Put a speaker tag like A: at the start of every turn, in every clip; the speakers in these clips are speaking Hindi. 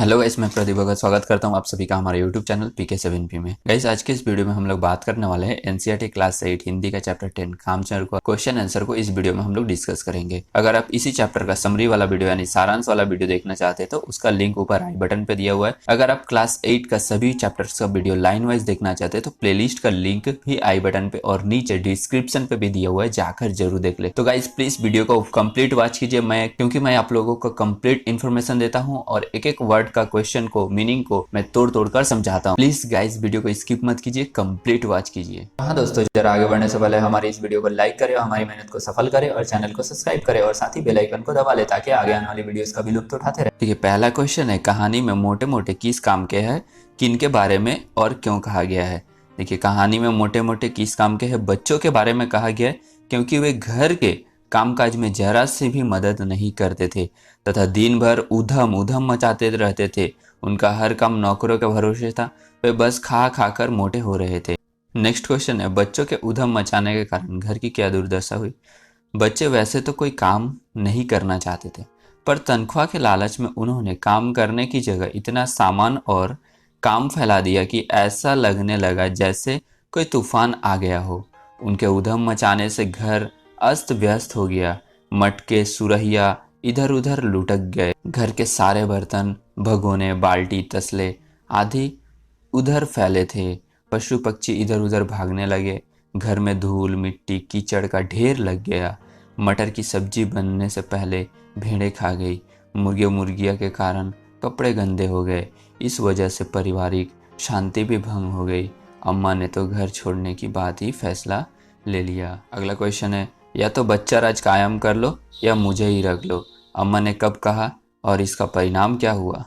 A: हेलो गाइस, मैं प्रदीप भगत स्वागत करता हूं आप सभी का हमारे यूट्यूब चैनल PK7P में। गाइस, आज के इस वीडियो में हम लोग बात करने वाले हैं एनसीईआरटी क्लास 8 हिंदी का चैप्टर 10 कामचोर का क्वेश्चन आंसर को इस वीडियो में हम लोग डिस्कस करेंगे। अगर आप इसी चैप्टर का समरी वाला वीडियो यानी सारांश वाला वीडियो देखना चाहते हैं तो उसका लिंक ऊपर आई बटन पे दिया हुआ है। अगर आप क्लास 8 का सभी चैप्टर्स का वीडियो लाइन वाइज देखना चाहते हैं तो प्लेलिस्ट का लिंक भी आई बटन पे और नीचे डिस्क्रिप्शन पे भी दिया हुआ है, जाकर जरूर देख ले। तो गाइस प्लीज वीडियो को कंप्लीट वॉच कीजिए, क्योंकि मैं आप लोगों को कंप्लीट इन्फॉर्मेशन देता हूँ और एक एक वर्ड का क्वेश्चन को मीनिंग को मैं तोड़ तोड़ कर समझाता हूँ। प्लीज गाइस वीडियो को स्किप मत कीजिए, कंप्लीट वॉच कीजिए। हाँ दोस्तों, जरा आगे बढ़ने से पहले हमारी इस वीडियो को लाइक करें और हमारी मेहनत को सफल करें और चैनल को सब्सक्राइब करें और साथ ही बेल आइकन को दबा ले ताकि आगे आने वाली वीडियोस का भी लुत्फ उठाते रहे। देखिए, पहला क्वेश्चन है, कहानी में मोटे मोटे किस काम के है, किन के बारे में और क्यों कहा गया है। देखिए, कहानी में मोटे मोटे किस काम के है, बच्चों के बारे में कहा गया है क्योंकि वे घर के कामकाज में जरा से भी मदद नहीं करते थे तथा दिन भर उधम उधम मचाते रहते थे। उनका हर काम नौकरों के भरोसे था, वे बस खा खा कर मोटे हो रहे थे। नेक्स्ट क्वेश्चन है, बच्चों के उधम मचाने के कारण घर की क्या दुर्दशा हुई। बच्चे वैसे तो कोई काम नहीं करना चाहते थे, पर तनख्वाह के लालच में उन्होंने काम करने की जगह इतना सामान और काम फैला दिया कि ऐसा लगने लगा जैसे कोई तूफान आ गया हो। उनके उधम मचाने से घर अस्त व्यस्त हो गया। मटके सुरहिया इधर उधर लुढ़क गए। घर के सारे बर्तन, भगोने, बाल्टी, तसले आदि उधर फैले थे। पशु पक्षी इधर उधर भागने लगे। घर में धूल मिट्टी कीचड़ का ढेर लग गया। मटर की सब्जी बनने से पहले भेड़ें खा गई। मुर्गे मुर्गिया के कारण कपड़े गंदे हो गए। इस वजह से पारिवारिक शांति भी भंग हो गई। अम्मा ने तो घर छोड़ने की बात ही फैसला ले लिया। अगला क्वेश्चन है, या तो बच्चा राज कायम कर लो या मुझे ही रख लो। अम्मा ने कब कहा और इसका परिणाम क्या हुआ।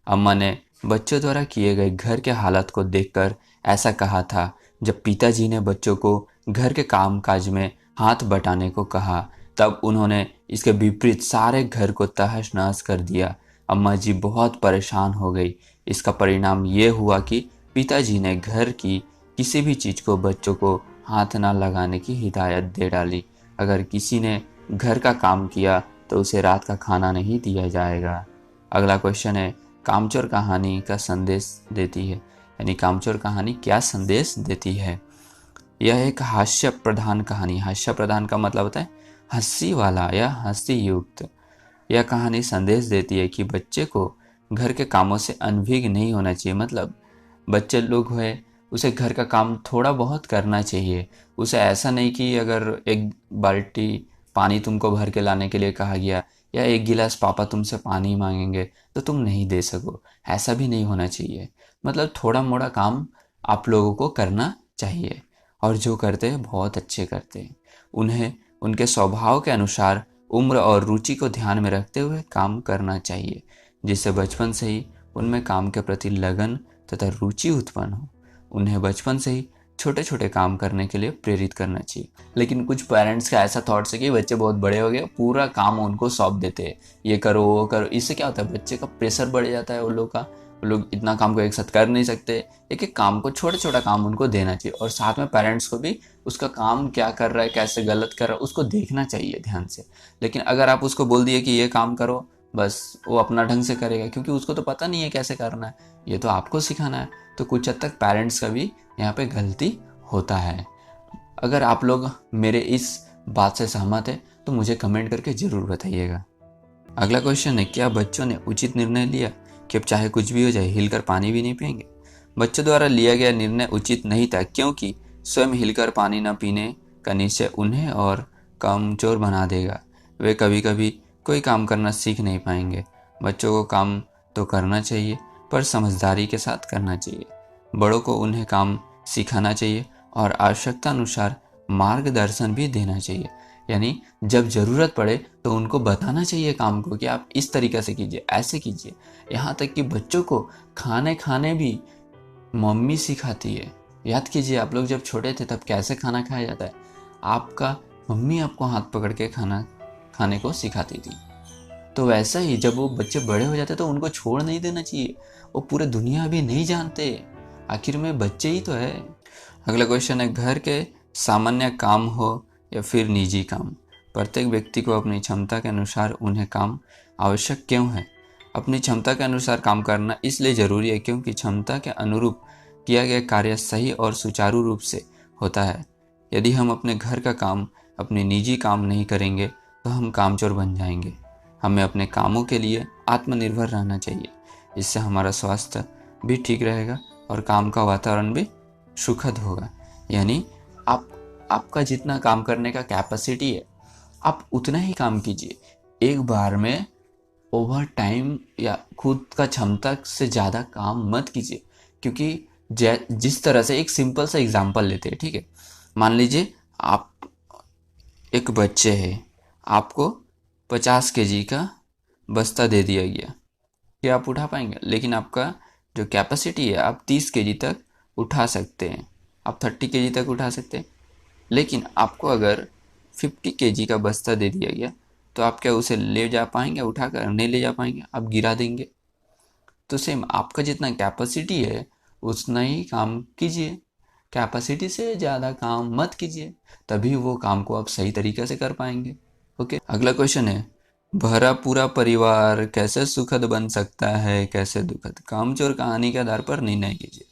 A: अम्मा ने बच्चों द्वारा किए गए घर के हालात को देखकर ऐसा कहा था जब पिताजी ने बच्चों को घर के काम काज में हाथ बटाने को कहा। तब उन्होंने इसके विपरीत सारे घर को तहस नहस कर दिया। अम्मा जी बहुत परेशान हो गई। इसका परिणाम ये हुआ कि पिताजी ने घर की किसी भी चीज़ को बच्चों को हाथ ना लगाने की हिदायत दे डाली। अगर किसी ने घर का काम किया तो उसे रात का खाना नहीं दिया जाएगा। अगला क्वेश्चन है, कामचोर कहानी का संदेश देती है, यानी कामचोर कहानी क्या संदेश देती है। यह एक हास्य प्रधान कहानी। हास्य प्रधान का मतलब होता है हंसी वाला या हंसी युक्त। यह कहानी संदेश देती है कि बच्चे को घर के कामों से अनभिज्ञ नहीं होना चाहिए। मतलब बच्चे लोग हुए, उसे घर का काम थोड़ा बहुत करना चाहिए। उसे ऐसा नहीं कि अगर एक बाल्टी पानी तुमको भर के लाने के लिए कहा गया या एक गिलास पापा तुमसे पानी मांगेंगे तो तुम नहीं दे सको, ऐसा भी नहीं होना चाहिए। मतलब थोड़ा मोड़ा काम आप लोगों को करना चाहिए और जो करते हैं बहुत अच्छे करते हैं। उन्हें उनके स्वभाव के अनुसार उम्र और रुचि को ध्यान में रखते हुए काम करना चाहिए, जिससे बचपन से ही उनमें काम के प्रति लगन तथा रुचि उत्पन्न हो। उन्हें बचपन से ही छोटे छोटे काम करने के लिए प्रेरित करना चाहिए। लेकिन कुछ पेरेंट्स का ऐसा थॉट्स है कि बच्चे बहुत बड़े हो गए, पूरा काम उनको सौंप देते हैं, ये करो वो करो। इससे क्या होता है, बच्चे का प्रेशर बढ़ जाता है। वो लोग इतना काम को एक साथ कर नहीं सकते। एक एक काम को छोटा छोटा काम उनको देना चाहिए और साथ में पेरेंट्स को भी उसका काम क्या कर रहा है, कैसे गलत कर रहा है, उसको देखना चाहिए ध्यान से। लेकिन अगर आप उसको बोल दिए कि ये काम करो, बस वो अपना ढंग से करेगा, क्योंकि उसको तो पता नहीं है कैसे करना है, ये तो आपको सिखाना है। तो कुछ हद तक पेरेंट्स का भी यहाँ पे गलती होता है। अगर आप लोग मेरे इस बात से सहमत है तो मुझे कमेंट करके ज़रूर बताइएगा। अगला क्वेश्चन है, क्या बच्चों ने उचित निर्णय लिया कि अब चाहे कुछ भी हो जाए हिलकर पानी भी नहीं पिएंगे। बच्चों द्वारा लिया गया निर्णय उचित नहीं था, क्योंकि स्वयं हिलकर पानी न पीने का निश्चय उन्हें और कमजोर बना देगा। वे कभी कभी कोई काम करना सीख नहीं पाएंगे। बच्चों को काम तो करना चाहिए, पर समझदारी के साथ करना चाहिए। बड़ों को उन्हें काम सिखाना चाहिए और आवश्यकता अनुसार मार्गदर्शन भी देना चाहिए। यानी जब ज़रूरत पड़े तो उनको बताना चाहिए काम को कि आप इस तरीक़े से कीजिए, ऐसे कीजिए। यहाँ तक कि बच्चों को खाने खाने भी मम्मी सिखाती है। याद कीजिए, आप लोग जब छोटे थे तब कैसे खाना खाया जाता है, आपका मम्मी आपको हाथ पकड़ के खाना खाने को सिखाती थी। तो वैसा ही जब वो बच्चे बड़े हो जाते तो उनको छोड़ नहीं देना चाहिए। वो पूरे दुनिया भी नहीं जानते, आखिर में बच्चे ही तो है। अगला क्वेश्चन है, घर के सामान्य काम हो या फिर निजी काम, प्रत्येक व्यक्ति को अपनी क्षमता के अनुसार उन्हें काम आवश्यक क्यों है। अपनी क्षमता के अनुसार काम करना इसलिए ज़रूरी है क्योंकि क्षमता के अनुरूप किया गया कार्य सही और सुचारू रूप से होता है। यदि हम अपने घर का काम अपने निजी काम नहीं करेंगे तो हम कामचोर बन जाएंगे। हमें अपने कामों के लिए आत्मनिर्भर रहना चाहिए। इससे हमारा स्वास्थ्य भी ठीक रहेगा और काम का वातावरण भी सुखद होगा। यानी आपका जितना काम करने का कैपेसिटी है आप उतना ही काम कीजिए। एक बार में ओवर टाइम या खुद का क्षमता से ज़्यादा काम मत कीजिए, क्योंकि जिस तरह से एक सिंपल सा एग्जांपल लेते हैं, ठीक है। मान लीजिए आप एक बच्चे हैं, आपको 50 केजी का बस्ता दे दिया गया कि आप उठा पाएंगे, लेकिन आपका जो कैपेसिटी है आप 30 केजी तक उठा सकते हैं, आप 30 केजी तक उठा सकते हैं। लेकिन आपको अगर 50 केजी का बस्ता दे दिया गया तो आप क्या उसे ले जा पाएंगे? उठा कर नहीं ले जा पाएंगे, आप गिरा देंगे। तो सेम आपका जितना कैपेसिटी है उतना ही काम कीजिए, कैपेसिटी से ज़्यादा काम मत कीजिए, तभी वो काम को आप सही तरीके से कर पाएंगे। ओके, अगला क्वेश्चन है, भरा पूरा परिवार कैसे सुखद बन सकता है, कैसे दुखद? कामचोर कहानी के आधार पर निर्णय कीजिए।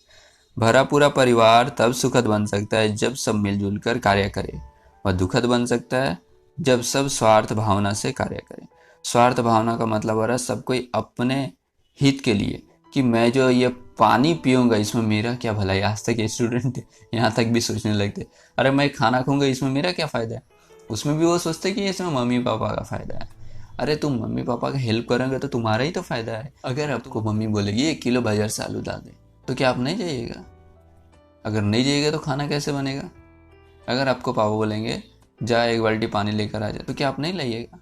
A: भरा पूरा परिवार तब सुखद बन सकता है जब सब मिलजुल कर कार्य करें। वह दुखद बन सकता है जब सब स्वार्थ भावना से कार्य करें। स्वार्थ भावना का मतलब हो रहा है सब कोई अपने हित के लिए, कि मैं जो ये पानी पीऊँगा इसमें मेरा क्या भलाई। आज तक ये स्टूडेंट यहाँ तक भी सोचने लगते, अरे मैं खाना खाऊंगा इसमें मेरा क्या फ़ायदा है। उसमें भी वो सोचते कि इसमें मम्मी पापा का फ़ायदा है। अरे तुम मम्मी पापा का हेल्प करोगे तो तुम्हारा ही तो फ़ायदा है। अगर आपको मम्मी बोलेगी 1 किलो बाजार से आलू ला दे, तो क्या आप नहीं जाइएगा? अगर नहीं जाइएगा तो खाना कैसे बनेगा? अगर आपको पापा बोलेंगे जा 1 बाल्टी पानी लेकर आ जा, तो क्या आप नहीं लाइएगा?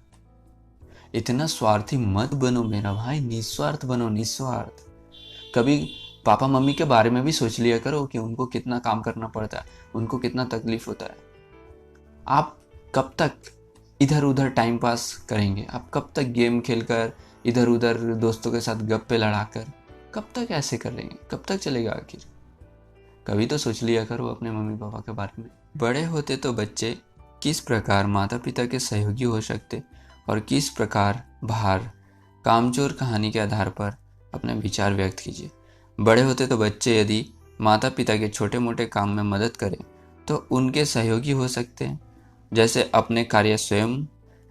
A: इतना स्वार्थी मत बनो मेरा भाई, निस्वार्थ बनो, निस्वार्थ। कभी पापा मम्मी के बारे में भी सोच लिया करो कि उनको कितना काम करना पड़ता है, उनको कितना तकलीफ होता है। आप कब तक इधर उधर टाइम पास करेंगे? आप कब तक गेम खेलकर, इधर उधर दोस्तों के साथ गप्पे लड़ाकर, कब तक ऐसे करेंगे? कब तक चलेगा आखिर? कभी तो सोच लिया करो अपने मम्मी पापा के बारे में। बड़े होते तो बच्चे किस प्रकार माता पिता के सहयोगी हो सकते और किस प्रकार बाहर? कामचोर कहानी के आधार पर अपने विचार व्यक्त कीजिए। बड़े होते तो बच्चे यदि माता पिता के छोटे मोटे काम में मदद करें तो उनके सहयोगी हो सकते हैं। जैसे अपने कार्य स्वयं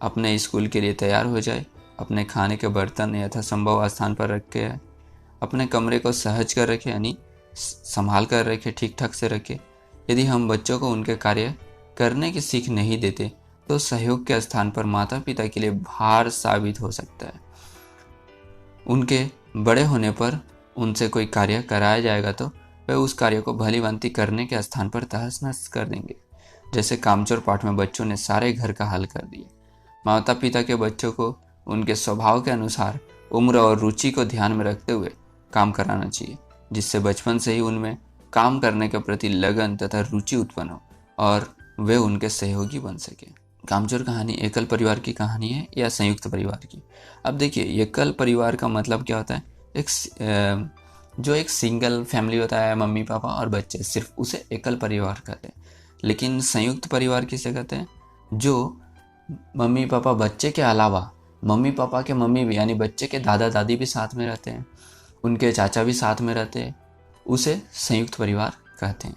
A: अपने स्कूल के लिए तैयार हो जाए, अपने खाने के बर्तन यथासंभव स्थान पर रखे, अपने कमरे को सहज कर रखे, यानी संभाल कर रखे, ठीक ठाक से रखे। यदि हम बच्चों को उनके कार्य करने की सीख नहीं देते तो सहयोग के स्थान पर माता पिता के लिए भार साबित हो सकता है। उनके बड़े होने पर उनसे कोई कार्य कराया जाएगा तो वे उस कार्य को भली भांति करने के स्थान पर तहस नहस कर देंगे। जैसे कामचोर पाठ में बच्चों ने सारे घर का हल कर दिया। माता पिता के बच्चों को उनके स्वभाव के अनुसार उम्र और रुचि को ध्यान में रखते हुए काम कराना चाहिए, जिससे बचपन से ही उनमें काम करने के प्रति लगन तथा रुचि उत्पन्न हो और वे उनके सहयोगी बन सके। कामचोर कहानी एकल परिवार की कहानी है या संयुक्त परिवार की? अब देखिए, एकल परिवार का मतलब क्या होता है? जो एक सिंगल फैमिली होता है, मम्मी पापा और बच्चे, सिर्फ उसे एकल परिवार कहते हैं। लेकिन संयुक्त परिवार किसे कहते हैं? जो मम्मी पापा बच्चे के अलावा मम्मी पापा के मम्मी भी, यानी बच्चे के दादा दादी भी साथ में रहते हैं, उनके चाचा भी साथ में रहते हैं, उसे संयुक्त परिवार कहते हैं।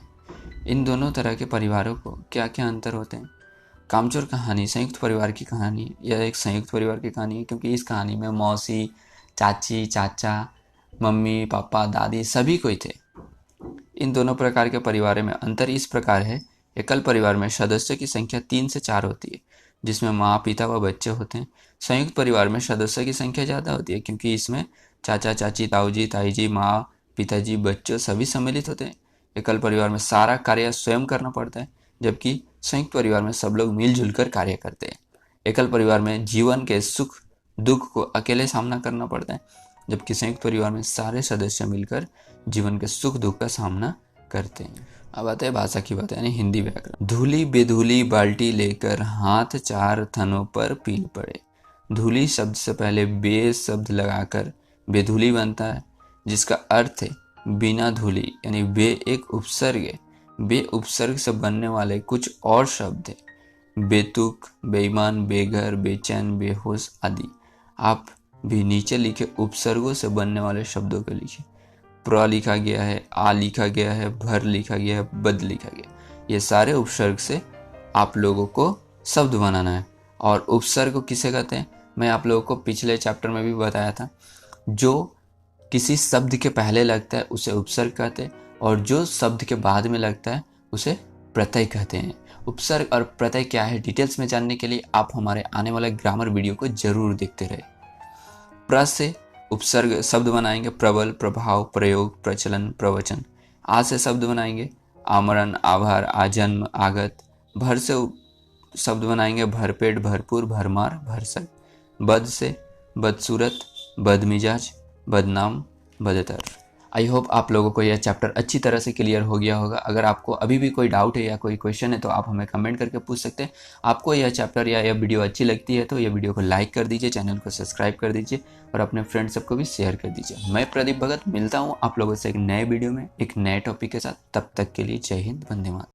A: इन दोनों तरह के परिवारों को क्या क्या अंतर होते हैं? कामचोर कहानी संयुक्त परिवार की कहानी है। यह एक संयुक्त परिवार की कहानी है क्योंकि इस कहानी में मौसी, चाची, चाचा, मम्मी पापा, दादी सभी कोई थे। इन दोनों प्रकार के परिवारों में अंतर इस प्रकार है, एकल परिवार में सदस्यों की संख्या 3 से 4 होती है, जिसमें माँ, पिता व बच्चे होते हैं। संयुक्त परिवार में सदस्यों की संख्या ज़्यादा होती है क्योंकि इसमें चाचा, चाची, ताऊजी, ताईजी, माँ, पिताजी, बच्चों सभी सम्मिलित होते हैं। एकल परिवार में सारा कार्य स्वयं करना पड़ता है, जबकि संयुक्त परिवार में सब लोग मिलजुल कर कार्य करते हैं। एकल परिवार में जीवन के सुख दुख को अकेले सामना करना पड़ता है, जबकि संयुक्त परिवार में सारे सदस्य मिलकर जीवन के सुख दुख का सामना करते हैं। अब आते हैं भाषा की बात, यानी हिंदी व्याकरण। धूली बेधूली बाल्टी लेकर हाथ 4 थनों पर पील पड़े। धूली शब्द से पहले बे शब्द लगाकर बेधूली बनता है, जिसका अर्थ है बिना धूली, यानी बे एक उपसर्ग है। बे उपसर्ग से बनने वाले कुछ और शब्द है बेतुक, बेईमान, बेघर, बेचैन, बेहोश आदि। आप भी नीचे लिखे उपसर्गों से बनने वाले शब्दों को लिखिए। प्र लिखा गया है, आ लिखा गया है, भर लिखा गया है, बद लिखा गया है। ये सारे उपसर्ग से आप लोगों को शब्द बनाना है। और उपसर्ग किसे कहते हैं, मैं आप लोगों को पिछले चैप्टर में भी बताया था। जो किसी शब्द के पहले लगता है उसे उपसर्ग कहते हैं, और जो शब्द के बाद में लगता है उसे प्रत्यय कहते हैं। उपसर्ग और प्रत्यय क्या है, डिटेल्स में जानने के लिए आप हमारे आने वाले ग्रामर वीडियो को जरूर देखते रहे। प्र से उपसर्ग शब्द बनाएंगे प्रबल, प्रभाव, प्रयोग, प्रचलन, प्रवचन। आ से शब्द बनाएंगे आमरण, आभार, आजन्म, आगत। भर से शब्द बनाएंगे भरपेट, भरपूर, भरमार, भरसक। बद से बदसूरत, बदमिजाज, बदनाम, बदतर। आई होप आप लोगों को यह चैप्टर अच्छी तरह से क्लियर हो गया होगा। अगर आपको अभी भी कोई डाउट है या कोई क्वेश्चन है तो आप हमें कमेंट करके पूछ सकते हैं। आपको यह चैप्टर या यह वीडियो अच्छी लगती है तो यह वीडियो को लाइक कर दीजिए, चैनल को सब्सक्राइब कर दीजिए और अपने फ्रेंड सबको भी शेयर कर दीजिए। मैं प्रदीप भगत मिलता हूँ आप लोगों से एक नए वीडियो में एक नए टॉपिक के साथ। तब तक के लिए जय हिंद, वंदे मातरम।